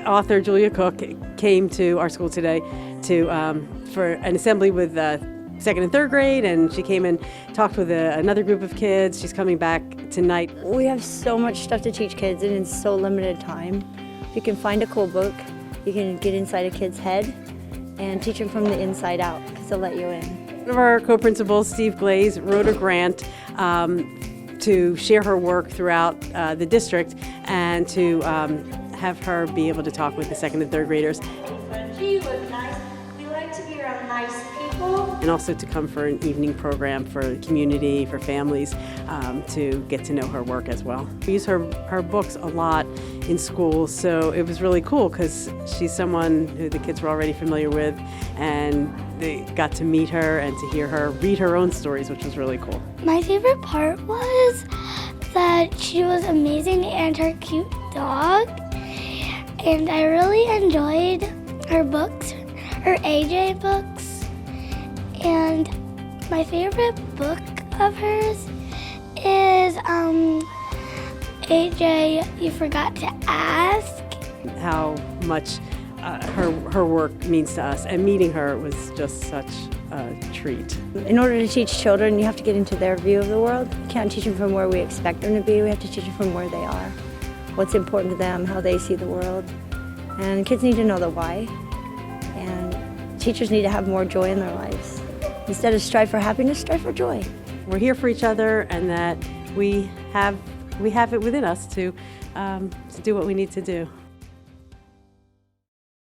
author Julia Cook came to our school today for an assembly with second and third grade, and she came and talked with another group of kids. She's coming back tonight. We have so much stuff to teach kids and in so limited time. If you can find a cool book, you can get inside a kid's head and teach them from the inside out, because they'll let you in. One of our co-principals, Steve Glaize, wrote a grant to share her work throughout the district and to have her be able to talk with the second and third graders. She was nice. We like to be around nice people. And also to come for an evening program for the community, for families, to get to know her work as well. We use her books a lot in school, so it was really cool because she's someone who the kids were already familiar with, and they got to meet her and to hear her read her own stories, which was really cool. My favorite part was that she was amazing and her cute dog. And I really enjoyed her books, her AJ books. And my favorite book of hers is AJ, You Forgot to Ask. How much her work means to us, and meeting her was just such a treat. In order to teach children, you have to get into their view of the world. You can't teach them from where we expect them to be. We have to teach them from where they are, what's important to them, how they see the world. And kids need to know the why. And teachers need to have more joy in their lives. Instead of strive for happiness, strive for joy. We're here for each other, and that we have it within us to do what we need to do.